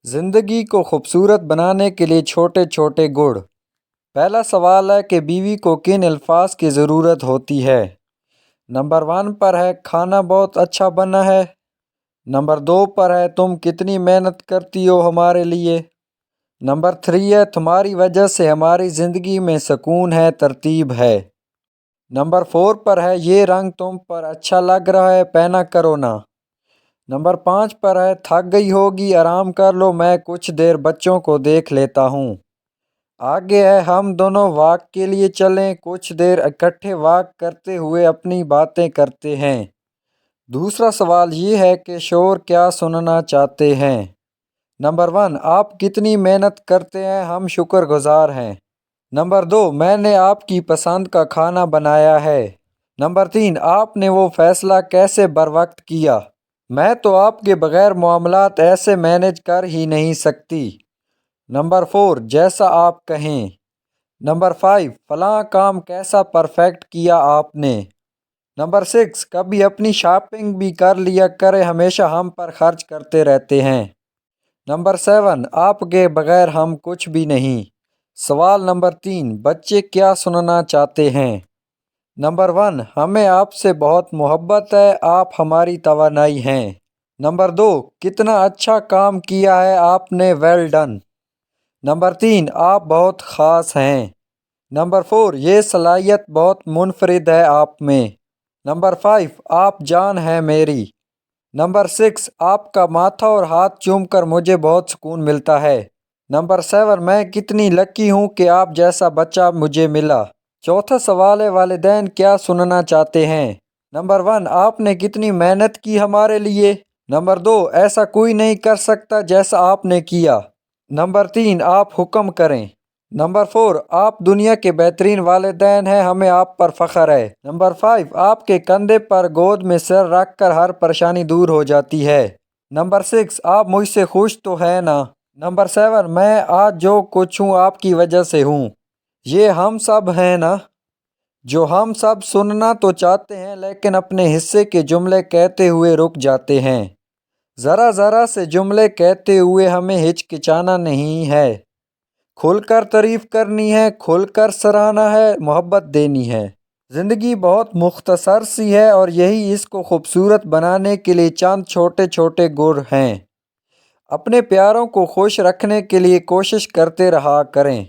زندگی کو خوبصورت بنانے کے لیے چھوٹے چھوٹے گڑ۔ پہلا سوال ہے کہ بیوی کو کن الفاظ کی ضرورت ہوتی ہے؟ نمبر 1 پر ہے کھانا بہت اچھا بنا ہے۔ نمبر 2 پر ہے تم کتنی محنت کرتی ہو ہمارے لیے۔ نمبر 3 ہے تمہاری وجہ سے ہماری زندگی میں سکون ہے، ترتیب ہے۔ نمبر 4 پر ہے یہ رنگ تم پر اچھا لگ رہا ہے، پہنا کرو نا۔ نمبر 5 پر ہے تھک گئی ہوگی، آرام کر لو، میں کچھ دیر بچوں کو دیکھ لیتا ہوں۔ آگے ہے ہم دونوں واک کے لیے چلیں، کچھ دیر اکٹھے واک کرتے ہوئے اپنی باتیں کرتے ہیں۔ دوسرا سوال یہ ہے کہ شوہر کیا سننا چاہتے ہیں؟ نمبر 1 آپ کتنی محنت کرتے ہیں، ہم شکر گزار ہیں۔ نمبر 2 میں نے آپ کی پسند کا کھانا بنایا ہے۔ نمبر 3 آپ نے وہ فیصلہ کیسے بروقت کیا، میں تو آپ کے بغیر معاملات ایسے مینیج کر ہی نہیں سکتی۔ نمبر 4 جیسا آپ کہیں۔ نمبر 5 فلاں کام کیسا پرفیکٹ کیا آپ نے۔ نمبر 6 کبھی اپنی شاپنگ بھی کر لیا کرے، ہمیشہ ہم پر خرچ کرتے رہتے ہیں۔ نمبر 7 آپ کے بغیر ہم کچھ بھی نہیں۔ سوال نمبر 3 بچے کیا سننا چاہتے ہیں؟ نمبر 1 ہمیں آپ سے بہت محبت ہے، آپ ہماری توانائی ہیں۔ نمبر 2 کتنا اچھا کام کیا ہے آپ نے، ویل ڈن۔ نمبر 3 آپ بہت خاص ہیں۔ نمبر 4 یہ صلاحیت بہت منفرد ہے آپ میں۔ نمبر 5 آپ جان ہیں میری۔ نمبر 6 آپ کا ماتھا اور ہاتھ چوم کر مجھے بہت سکون ملتا ہے۔ نمبر 7 میں کتنی لکی ہوں کہ آپ جیسا بچہ مجھے ملا۔ چوتھا سوال ہے والدین کیا سننا چاہتے ہیں؟ نمبر 1 آپ نے کتنی محنت کی ہمارے لیے۔ نمبر 2 ایسا کوئی نہیں کر سکتا جیسا آپ نے کیا۔ نمبر 3 آپ حکم کریں۔ نمبر 4 آپ دنیا کے بہترین والدین ہیں، ہمیں آپ پر فخر ہے۔ نمبر 5 آپ کے کندھے پر گود میں سر رکھ کر ہر پریشانی دور ہو جاتی ہے۔ نمبر 6 آپ مجھ سے خوش تو ہیں نا۔ نمبر 7 میں آج جو کچھ ہوں آپ کی وجہ سے ہوں۔ یہ ہم سب ہیں نا، جو ہم سب سننا تو چاہتے ہیں لیکن اپنے حصے کے جملے کہتے ہوئے رک جاتے ہیں۔ ذرا ذرا سے جملے کہتے ہوئے ہمیں ہچکچانا نہیں ہے، کھل کر تعریف کرنی ہے، کھل کر سراہنا ہے، محبت دینی ہے۔ زندگی بہت مختصر سی ہے اور یہی اس کو خوبصورت بنانے کے لیے چند چھوٹے چھوٹے گڑ ہیں۔ اپنے پیاروں کو خوش رکھنے کے لیے کوشش کرتے رہا کریں۔